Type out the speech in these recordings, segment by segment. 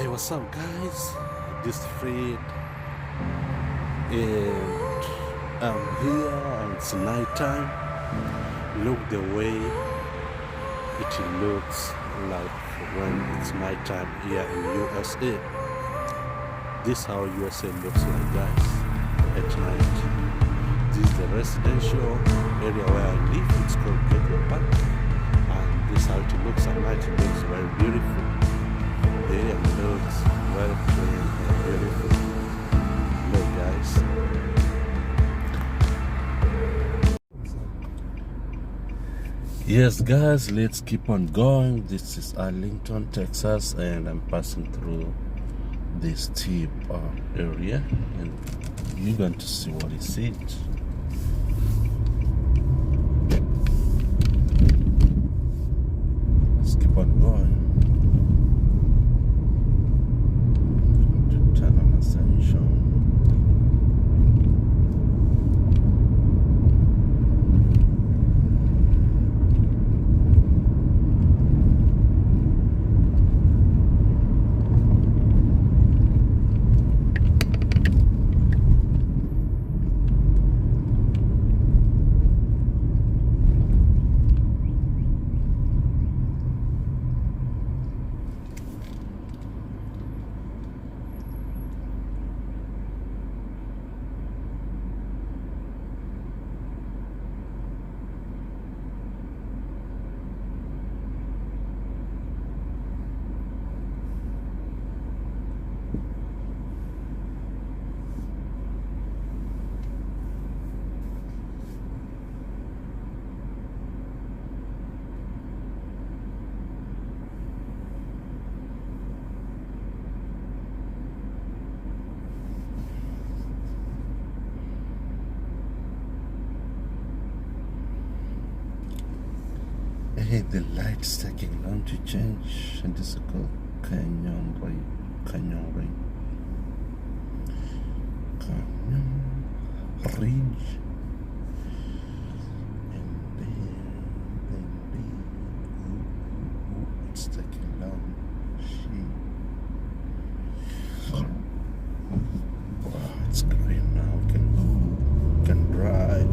What's up, guys? This is Fred, and I'm here, and it's night time. Look the way it looks like when it's night time here in USA. This is how USA looks like, guys, at night. This is the residential area where I live. It's called Gateway Park, and this is how it looks at night. It looks very beautiful. The area looks very clean and beautiful. Look, guys. Yes, guys, let's keep on going. This is Arlington, Texas, and I'm passing through this steep area, and you're going to see what is it. Let's keep on going. Turn on Ascension. Hey, the light's taking long to change, and this is called Canyon Ridge. And it's taking long. Wow, it's green now. We can drive.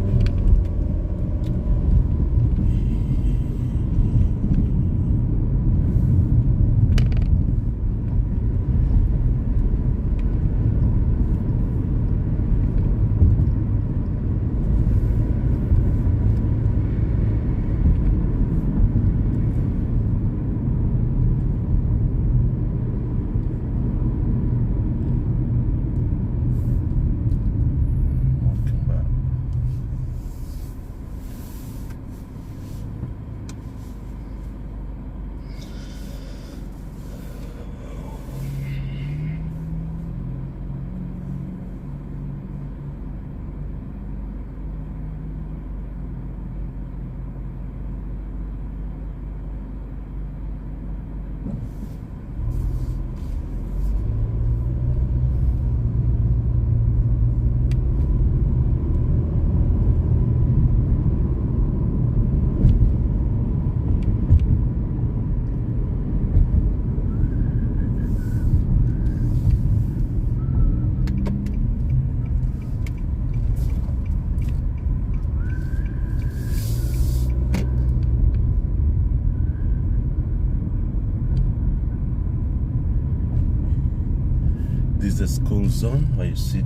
This is the school zone where you see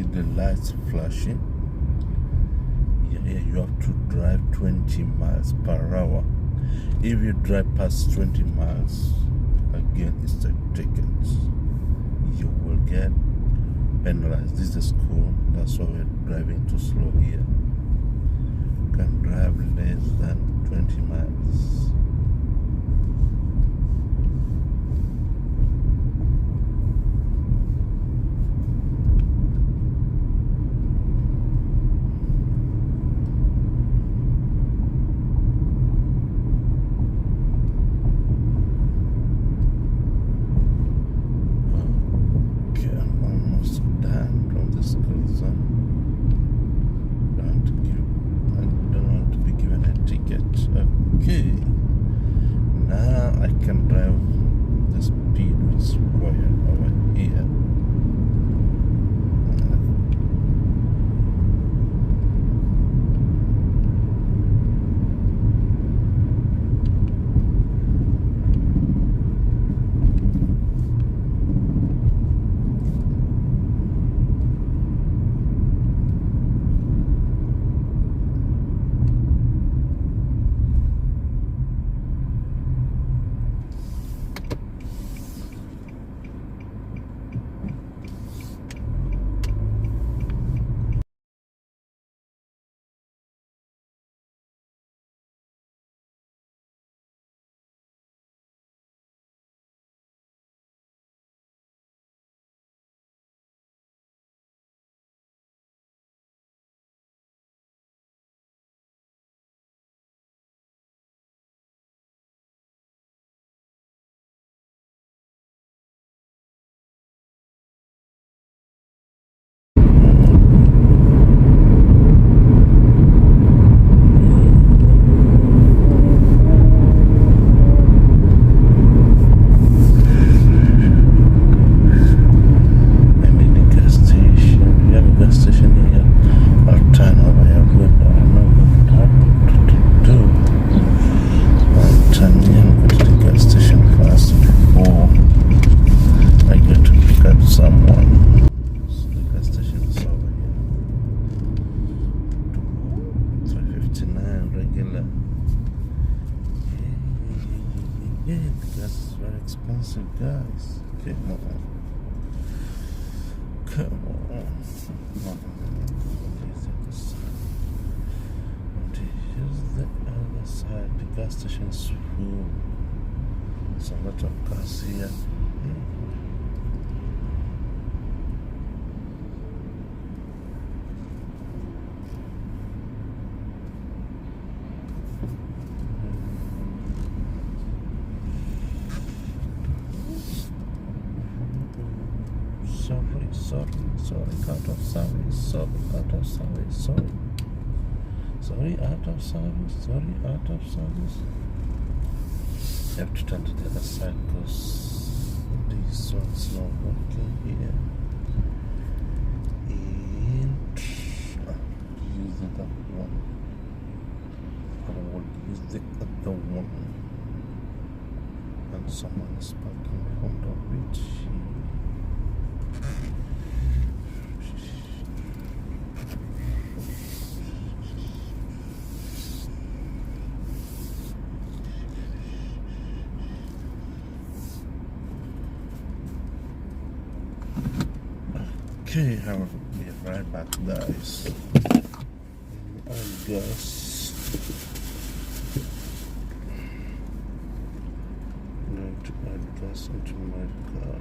the lights flashing. Here you have to drive 20 miles per hour. If you drive past 20 miles, again it's a ticket. You will get penalized. This is the school. That's why we're driving too slow here. You can drive less than 20 miles. Okay. Gas is very expensive, guys. Come on. Come on. Here's the other side. The gas station is full. There's a lot of gas here. Sorry, out of service. You have to turn to the other side because this one's not working here. And use the other one. I will use the other one. And someone is parking in front of it. Okay, I'll be right back, guys. I guess I'm going to add gas into my car.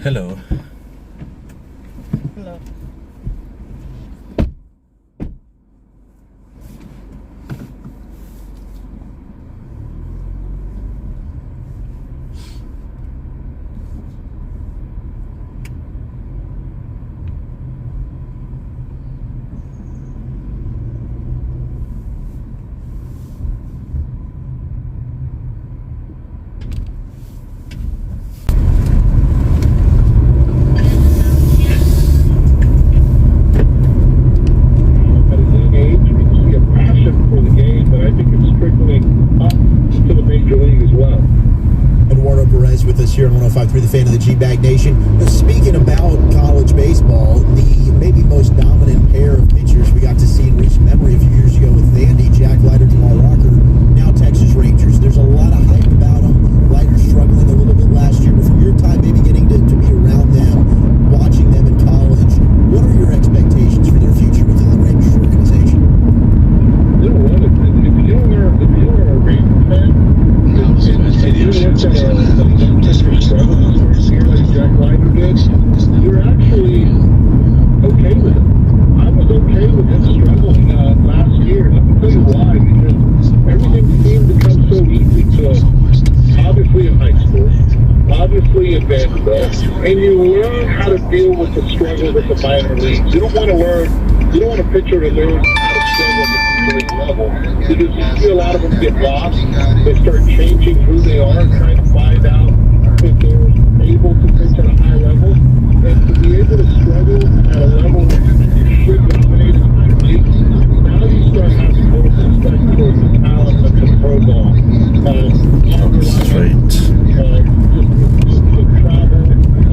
Hello. Hello. At a young age, you can see a passion for the game, but I think it's trickling up to the major league as well. Eduardo Perez with us here on 105.3 The Fan of the G-Bag Nation. Speaking about college baseball, the maybe most dominant pair of pitchers we got to see in recent memory a few years ago with Vandy, Jack Leiter, Jamal Walker, now Texas Rangers. There's a lot of hype about them. Leiter struggling a little bit last year, but from your time maybe getting to be around them, watching them in college, what are your expectations for their future within the Rangers organization? You know what? If you are a Ranger fan, and you look at a young pitcher struggle here like Jack Leiter did, you're actually okay with it. I was okay with him struggling last year. Let me tell you why. Because everything seemed to come so easy to him. Obviously in high school, obviously in Vanderbilt, and you learn how to deal with the struggles at the minor leagues. You don't want a pitcher to learn how to struggle at the major league level, because you see a lot of them get lost. They start changing who they are, trying to find out if they're able to pitch at a high level, and to be able to struggle at a level that you should dominate in the minor leagues. Now you start having more respect towards the talent that's in pro ball. Straight. Just travel,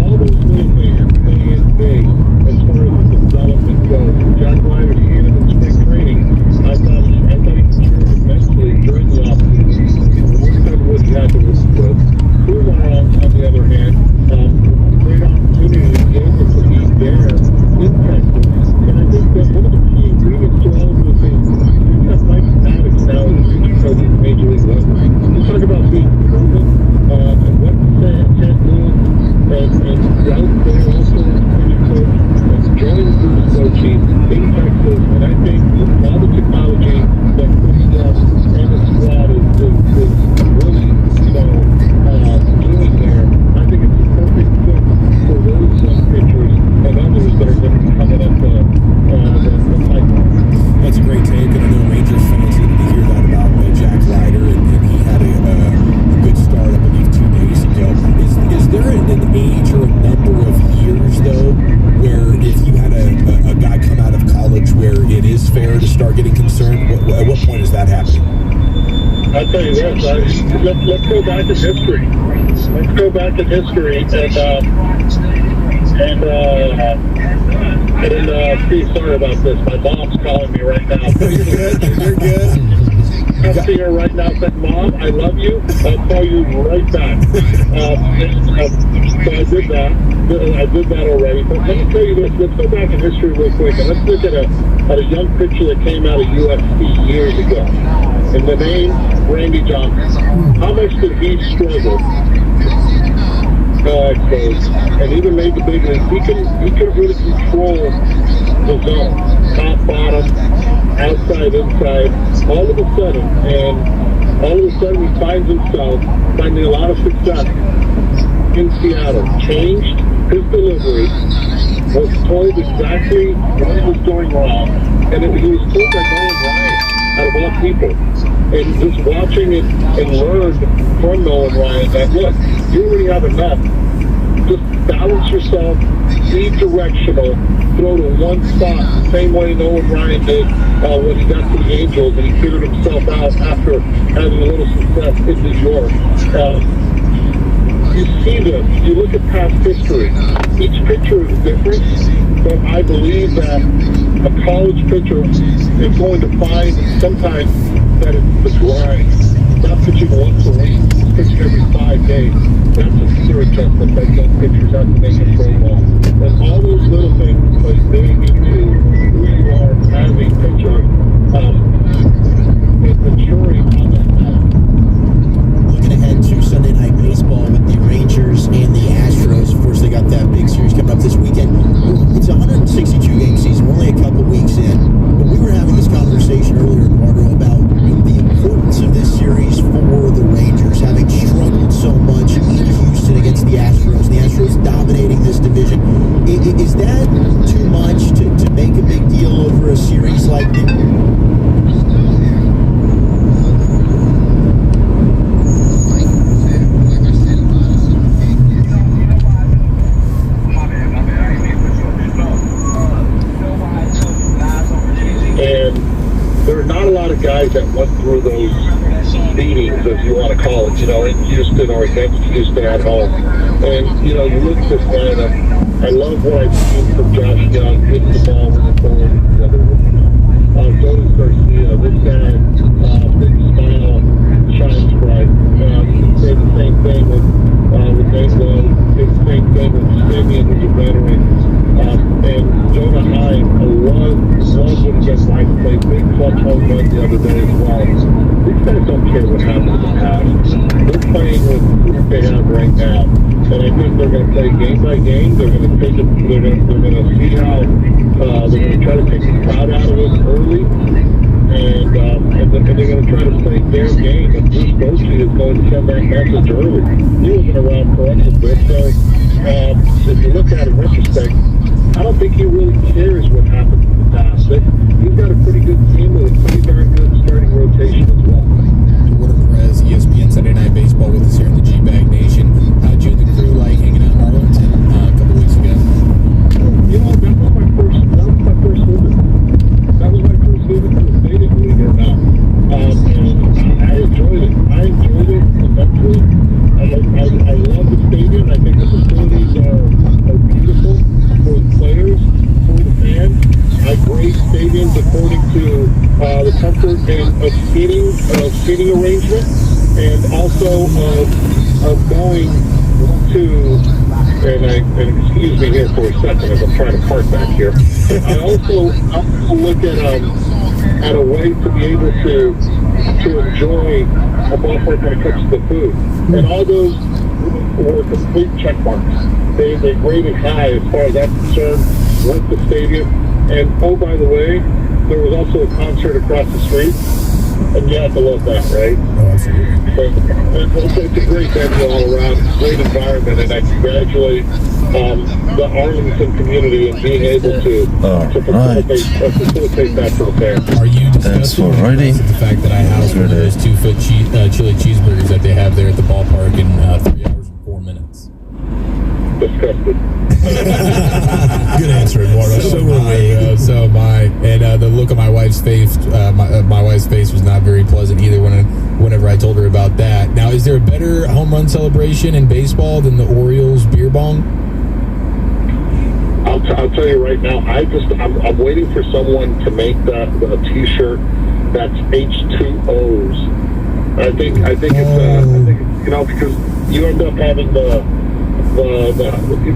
all those little things play in big as far as the development goes. Jack Leiter, seeing him in spring training, I thought he matured immensely during the offseason. Worked on what he had to work with. Kumar, on the other hand, great opportunity to be able to be there in Texas. And I think that one of the key ingredients to all of this is you have Mike Maddox now as a future coach at the major league level. You talk about being proven, and what Ted Lewis and Ralph there also as a future coach, and joining Bruce coaching in Texas. And I think with all the technology that Chris Russ and the squad is really, doing there, I think it's a perfect fit for those young pitchers and others that are going to be coming up the pipeline. That's a great take, and I know Rangers fans needed to hear that about Jack Leiter, and he had a good start, I believe, 2 days ago. Is there an age or a number of years, though, where if you had a guy come out of college where it is fair to start getting concerned? At what point is that happening? I'll tell you this, let's go back in history. Let's go back in history and Steve, sorry about this. My mom's calling me right now. You're good. You're good. I'm seeing her right now saying, Mom, I love you. I'll call you right back. So I did that. I did that already. But let me tell you this. Let's go back in history real quick, and let's look at a young pitcher that came out of USC years ago. And the name, Randy Johnson. How much did he struggle? And even made the big league. He could really control the zone, top, bottom, outside, inside. All of a sudden, he finds himself finding a lot of success in Seattle. Changed his delivery, was told exactly what was going wrong, and he was told by Nolan Ryan, out of all people. And just watching it and learned from Nolan Ryan that, look, you already have enough. Just balance yourself, be directional, throw to one spot, the same way Nolan Ryan did when he got to the Angels and he figured himself out after having a little success in New York. You see this, you look at past history. Each pitcher is different, but I believe that a college pitcher is going to find sometimes that it's the grind. Not pitching once a week, pitching every 5 days. That's a severe adjustment that young pitchers have to make in pro ball. And all those little things play big into who you are as a pitcher and maturing on that mound. Looking ahead to Sunday Night Baseball with the Rangers and the Astros. Of course, they got that in Houston or against Houston at home. And, you look at this lineup, I love what I've seen from Josh Young, hitting the ball with authority the other way. Jonas Garcia, this guy, big smile, shines bright. You can say the same thing with Nate Lowe, the same thing with Simeon, who's a veteran. And Jonah Hyde, I love what he just like to play big clutch home run the other day as well. These guys don't care what happened in the past. They're playing with what they have right now. And I think they're going to play game by game. They're going to take it, they're going to see how, they're going to try to take the crowd out of us early. And they're going to try to play their game. And Bruce Bochy is going to send that message early. He wasn't around for us a bit. So, if you look at it in retrospect, I don't think he really cares what happened in the past. He's got a pretty good team with a pretty darn good starting rotation as well. Eduardo Perez, ESPN Sunday Night Baseball with us here in the G-Bag Nation. How'd you and the crew like hanging out in Arlington a couple weeks ago? That was my first visit. That was my first visit to the stadium, believe it or not. And I enjoyed it. Immensely. I love the stadium. I think the facilities are beautiful for the players, for the fans. I grade stadiums according to the comfort and of seating arrangement, and also of going to. And excuse me here for a second as I'm trying to park back here. I also look at a way to be able to enjoy a ballpark when it comes to the food. And all those were complete check marks. They graded high as far as that's concerned with the stadium. And oh, by the way, there was also a concert across the street. And you have to love that, right? Oh, absolutely. It's a great venue all around, great environment, and I congratulate the Arlington community in being able to facilitate that for the fans. Are you disgusted with the fact that I house one of those 2-foot chili cheeseburgers that they have there at the ballpark in 3 hours and 4 minutes? Disgusted. Good answer, Eduardo. So am I. And the look on my wife's face, my wife's face was not very pleasant either whenever I told her about that. Now, is there a better home run celebration in baseball than the Orioles beer bong? I'll tell you right now. I'm waiting for someone to make a T-shirt that's H2Os. I think it's because you end up having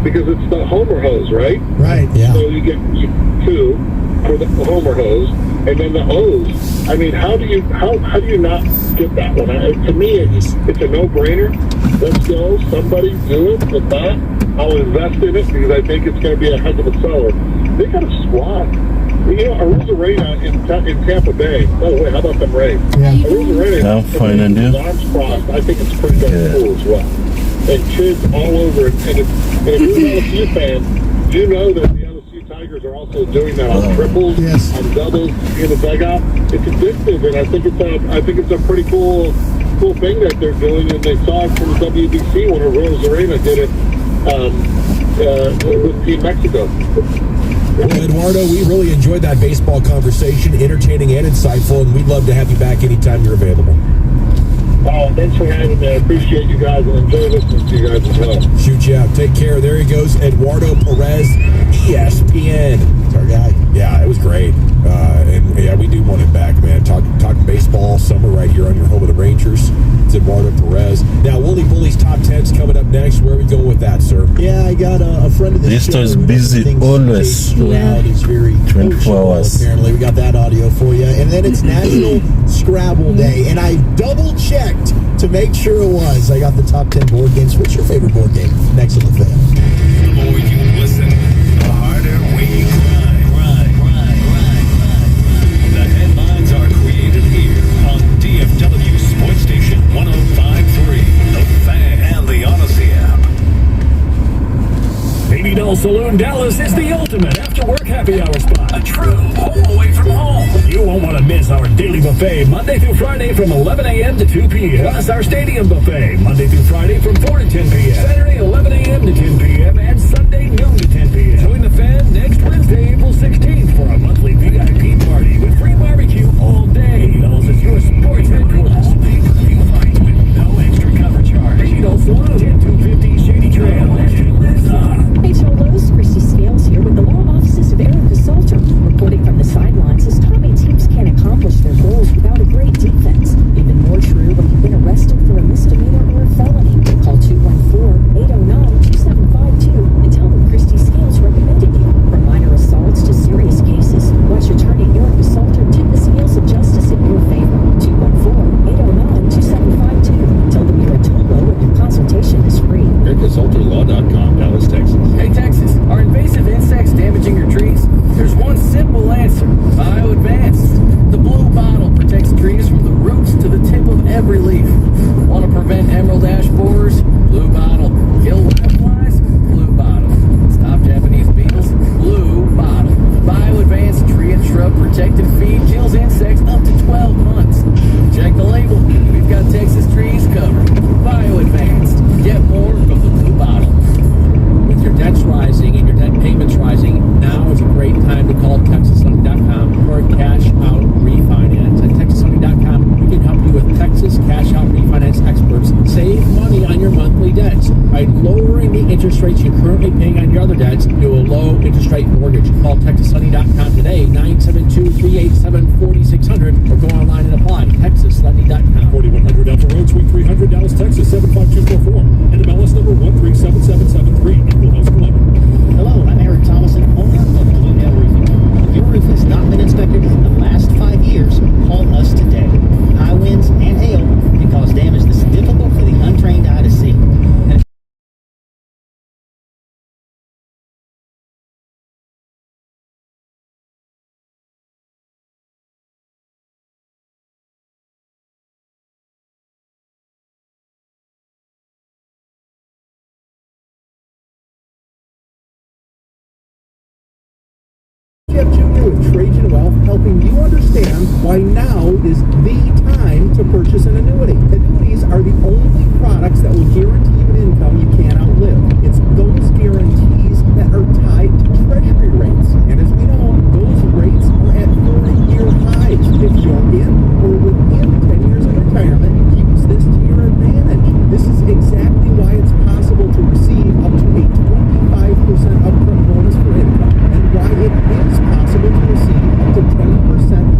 because it's the Homer hose, right? Right, yeah. So you get 2 for the Homer hose, and then the O's. I mean, how do you not get that one? To me, it's a no-brainer. Let's go. Somebody do it. If not, I'll invest in it because I think it's going to be a heck of a seller. They got a squad. Arozarena in Tampa Bay. Oh wait, how about them Rays? Yeah. Arozarena. With arms crossed. I think it's pretty darn cool as well. And kids all over it. And if you're an LSU fan, you know that the LSU Tigers are also doing that on triples, on doubles in the dugout. It's addictive, and I think it's a pretty cool thing that they're doing. And they saw it from the WBC when Arozarena did it with Team Mexico. Well, Eduardo, we really enjoyed that baseball conversation, entertaining and insightful, and we'd love to have you back anytime you're available. Thanks for having me. I appreciate you guys and enjoy listening to you guys as well. Shoot you out. Take care. There he goes, Eduardo Perez, ESPN. It's our guy. Yeah, it was great. And yeah, we do want him back, man. Talking baseball summer right here on your home of the Rangers. It's Eduardo Perez. Now, Wooly Bully's top 10's coming up next. Where are we going with that, sir? Yeah, I got a friend of the show. Listo is busy always. He's very 24 hours. Apparently, we got that audio for you. And then it's National Scrabble Day, and I double-checked to make sure it was. I got the top 10 board games. What's your favorite board game? Next on the fan. The more you listen, the harder we grind. The headlines are created here on DFW Sports Station 105.3, The Fan, and the Odyssey app. Baby Doll Saloon Dallas is the ultimate after-work happy hour spot. A true home away from home. You won't want to miss our daily buffet Monday through Friday from 11 a.m. to 2 p.m. Plus our stadium buffet Monday through Friday from 4 to 10 p.m. Saturday 11 a.m. to 10 p.m. and Sunday noon to 10 p.m. Join the Fan next Wednesday, April 16th for a monthly VIP party with free barbecue all day. Dallas is your sports headquarters. Pay-per-view fight with no extra cover. interest rates you're currently paying on your other debts to a low interest rate mortgage. Call TexasLending.com today, 972-387-4600, or go online and apply. TexasLending.com. 4100 Delta Road, Suite 300, Dallas, Texas, 75244. And MLS number 137773. Equal House Club. Hello, I'm Eric Thomason, owner of Blue Nail Roofing. If your roof has not been inspected in the last 5 years, call us today. High winds and hail can cause damage that's difficult for the untrained eye to see. Jeff Jr. with Trajan Wealth, helping you understand why now is the time to purchase an annuity. Annuities are the only products that will guarantee you an income you can't outlive. It's those guarantees that are tied to treasury rates. And as we know, those rates are at 40-year highs. If you're in or within 10 years of retirement, use this to your advantage. This is exactly why it's possible to receive up to a 25% upfront bonus for income, and why it is possible to receive up to 10%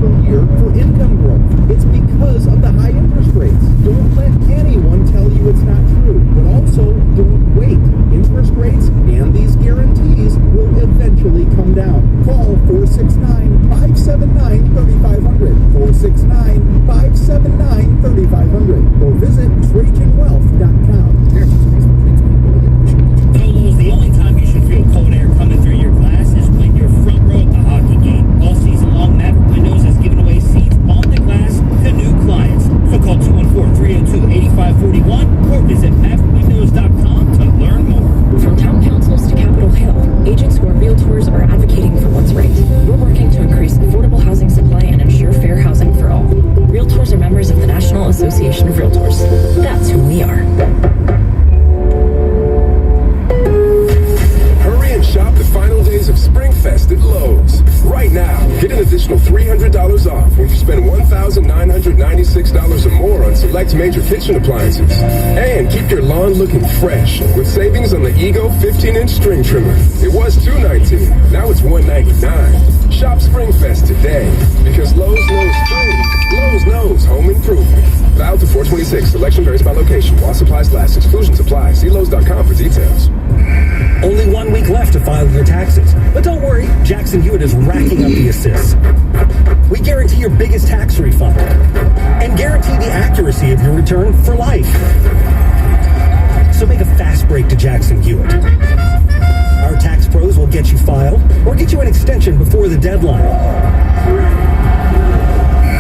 per year for income growth. It's because of the high interest rates. Don't let anyone tell you it's not true, but also don't wait. Interest rates and these guarantees will eventually come down. Call 469-579-3500, 469-579-3500, or visit TrajanWealth.com. Dolo's the only time you should feel cold air coming through your glass is when you're front row at the hockey game. All season long, Maverick Windows has given away seats on the glass to new clients. So call 214-302-8541 or visit MaverickWindows.com to learn more. From town councils to Capitol Hill, agents who are realtors are advocating for what's right. We're working to increase affordable housing supply and ensure fair housing for all. Realtors are members of the National Association of Realtors. That's who we are. Hurry and shop the final days of SpringFest at Lowe's. Right now, get an additional $300 off when you spend $1,996 or more on select major kitchen appliances. And keep your lawn looking fresh with savings on the Ego 15-inch string trimmer. It was $219, now it's $199. Shop SpringFest today because Lowe's knows spring. Lowe's knows home improvement. Valid to 426. Selection varies by location. While supplies last, exclusions apply. See Lowe's.com for details. Only 1 week left to file your taxes. But don't worry, Jackson Hewitt is racking up the assists. We guarantee your biggest tax refund and guarantee the accuracy of your return for life. So make a fast break to Jackson Hewitt. Our tax pros will get you filed or get you an extension before the deadline.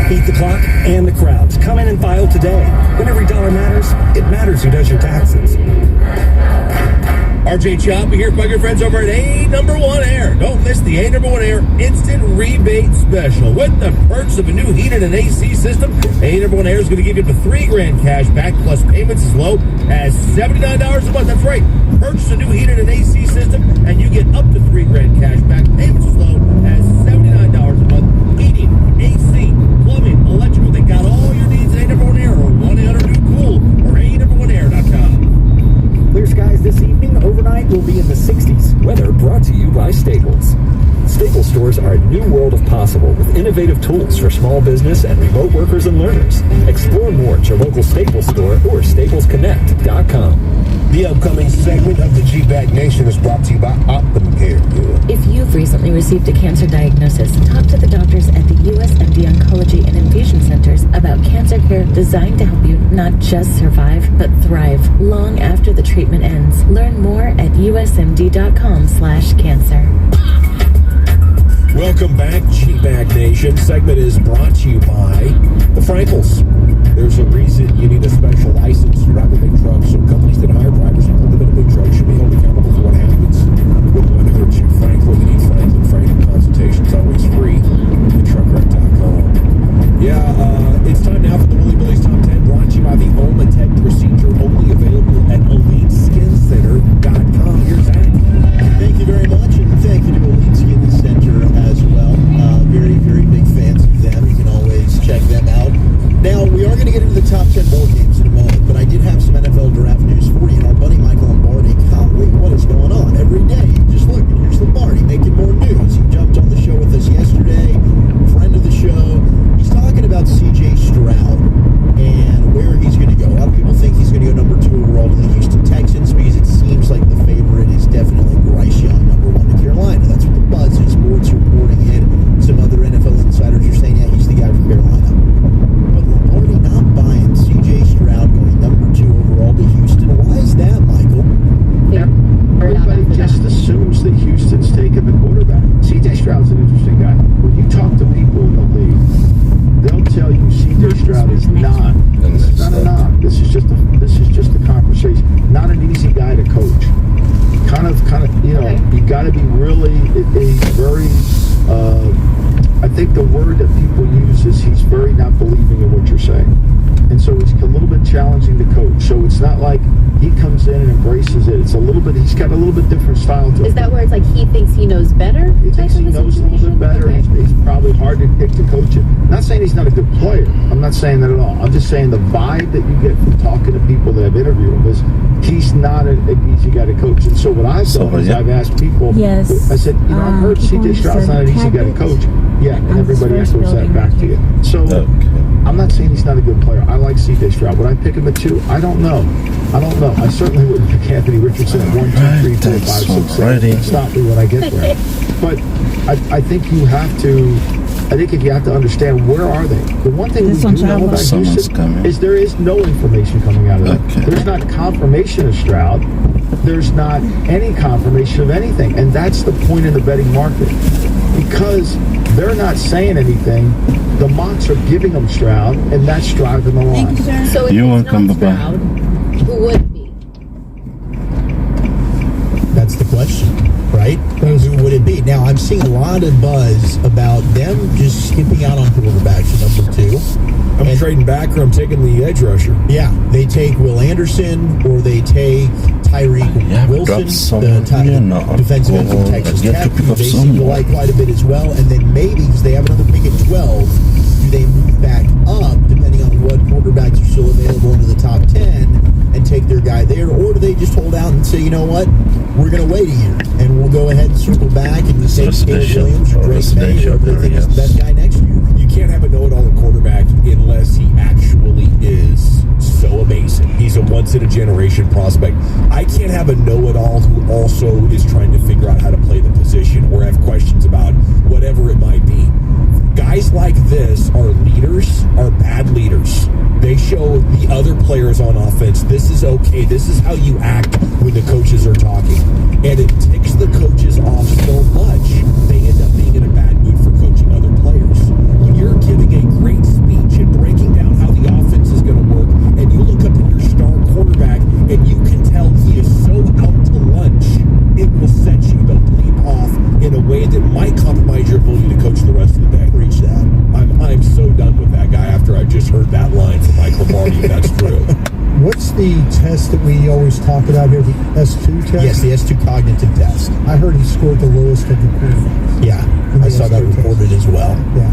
Beat the clock and the crowds. Come in and file today. When every dollar matters, it matters who does your taxes. RJ Chop here by your friends over at A1 Air. Don't miss the A1 Air Instant Rebate Special. With the perks of a new heated and AC system, A1 Air is going to give you up to $3,000 cash back plus payments as low as $79 a month. That's right. Purchase a new heated and AC system and you get up to $3,000 cash back. Payments as low as $79 a month. Heating, AC, plumbing, electrical. They got all your needs at A1 Air or 1-800-NEW-COOL or A1air.com. Clear skies this evening. Overnight will be in the 60s. Weather brought to you by Staples. Staples stores are a new world of possible with innovative tools for small business and remote workers and learners. Explore more at your local Staples store or staplesconnect.com. The upcoming segment of the G-Bag Nation is brought to you by Optum Care. If you've recently received a cancer diagnosis, talk to the doctors at the USMD Oncology and Infusion Centers about cancer care designed to help you not just survive, but thrive long after the treatment ends. Learn more at usmd.com/cancer. Welcome back, G-Bag Nation. Segment is brought to you by the Frankels. There's a reason you need a special license to drive a big truck, so companies that hire drivers who live in a big truck should be held accountable for what happens when one hurts you. Franklin, you need Franklin. Franklin consultations always free at truckwreck.com. It's time now for the Woolly Billy's Top 10, brought to you by the Olmatec procedure, only available at EliteSkinCenter.com. Here's Zach. Thank you very much, and thank you to Elite Skin Center as well. Very, very big fans of them. You can always check them out. Now, we are going to get into the top 10 bowl games in a moment, but I did have some NFL draft news for you. And our buddy Michael Lombardi, college they'll tell you C.J. Stroud is not. This is not a knock. This is just a conversation. Not an easy guy to coach. Kind of. You got to be really. He's very. I think the word that people use is he's very not believing in what you're saying, and so it's a little bit challenging to coach. So it's not like he comes in and embraces it. It's a little bit. He's got a little bit different style to him. Is that where it's like he thinks he knows better? He thinks he knows a little bit better. Okay. He's probably hard to pick to coach it. I'm not saying he's not a good player. I'm not saying that at all. I'm just saying the vibe that you get from talking to people that I've interviewed him is he's not an easy guy to coach. And so what I've done is I've asked people. Yes. I said, I heard C.J. Stroud's not an easy guy to coach. Yeah, and everybody echoes that back to you. So I'm not saying he's not a good player. I like C.J. Stroud. Would I pick him at 2? I don't know. I certainly wouldn't pick Anthony Richardson at 1, 2, 3, 4, 5, 6, 7. Stop me when I get there. But I think you have to. I think if you have to understand where are they. The one thing we do know about Houston is there is no information coming out of them. There's not confirmation of Stroud. There's not any confirmation of anything, and that's the point in the betting market. Because they're not saying anything, the mocks are giving them Stroud, and that's driving the line. So if it's not Stroud, who would be? That's the question, right? Who would it be? Now, I'm seeing a lot of buzz about them just skipping out on quarterbacks at number 2. I'm trading back, or I'm taking the edge rusher. Yeah, they take Will Anderson, or they take Tyreek Wilson, the defensive end from Texas Tech, who they seem to like quite a bit as well. And then maybe, because they have another pick at 12, do they move back up, depending on what quarterbacks are still available into the top 10, and take their guy there? Or do they just hold out and say, you know what, we're going to wait a year, and we'll go ahead and circle back and take Caleb Williams or Drake May, or they think it's the best guy next year? You can't have a know-it-all at quarterback unless he actually is so amazing. He's a once-in-a-generation prospect. I can't have a know-it-all who also is trying to figure out how to play the position or have questions about whatever it might be. Guys like this are leaders, are bad leaders. They show the other players on offense, this is okay, this is how you act when the coaches are talking. And it ticks the coaches off so much, they end up being in a bad mood for coaching other players. When you're giving a great speech and breaking down how the offense is going to work, and you look up at your star quarterback, and you can tell he is so out to lunch, it will set you the bleep off in a way that might compromise your ability to coach the rest of the day. Reach that. I'm so done with that guy after I just heard that line from Mike Lombardi. That's true. What's the test that we always talk about here, the S2 test? Yes, the S2 cognitive test. I heard he scored the lowest of the quarterbacks. Yeah, I saw that reported as well. Yeah.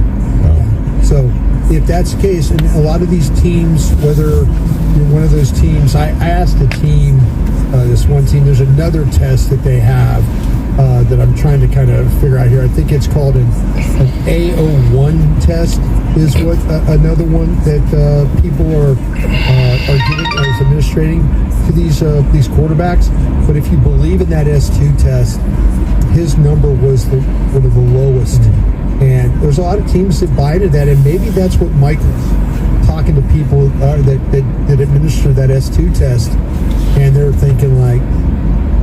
So if that's the case, and a lot of these teams, whether you're one of those teams, I asked a team, this one team, there's another test that they have that I'm trying to kind of figure out here. I think it's called an AO1 test is what another one that people are giving as administrating to these quarterbacks. But if you believe in that S2 test, his number was one of the lowest. And there's a lot of teams that buy into that, and maybe that's what Mike talking to people that administer that S2 test, and they're thinking like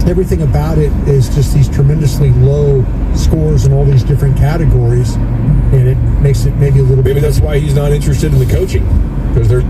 everything about it is just these tremendously low scores in all these different categories, and it makes it maybe a little bit. Maybe that's why he's not interested in the coaching, because they're.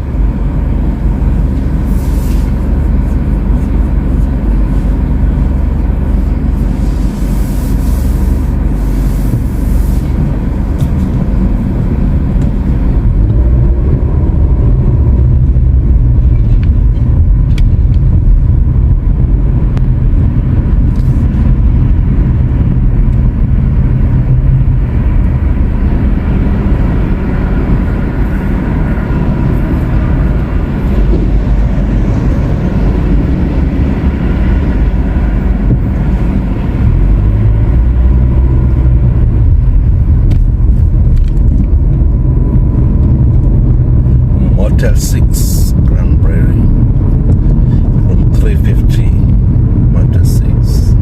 Motel 6, Grand Prairie, room 350, Motel 6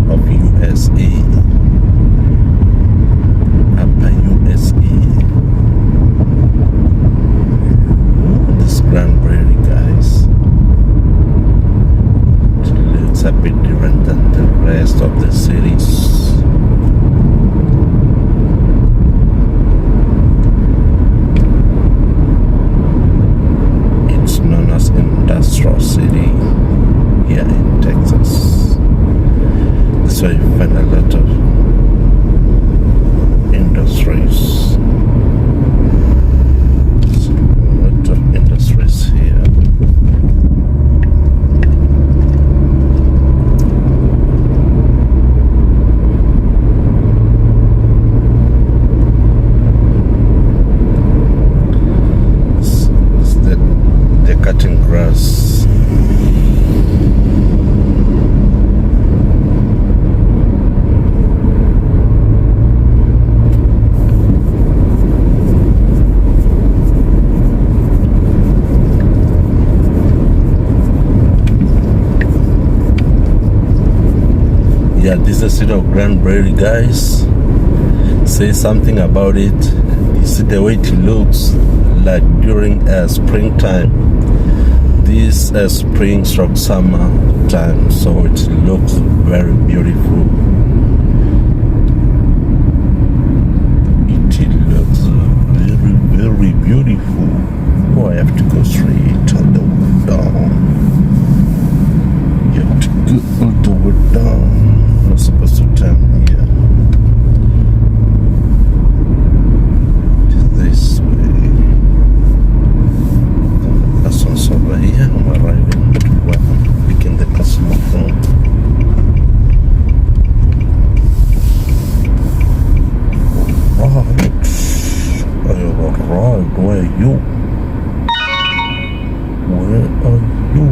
of USA, Upper USA. This Grand Prairie, guys, it looks a bit different than the rest of the cities. find a lot of industries. So, a lot of industries here. They're cutting grass. Yeah, this is the city of Granbury, guys. Say something about it. You see the way it looks like during springtime. This spring stroke summer time, so it looks very beautiful. It looks very, very beautiful. Oh, I have to go straight all the way down. You have to go all the way down. I'm not supposed to turn here. This way. That's one's over here. I'm arriving to where I'm picking the customer from. Alright. Alright. Where are you? Where are you?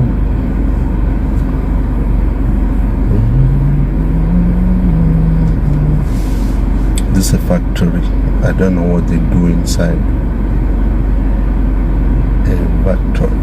This is a factory. I don't know what they do inside. A factory.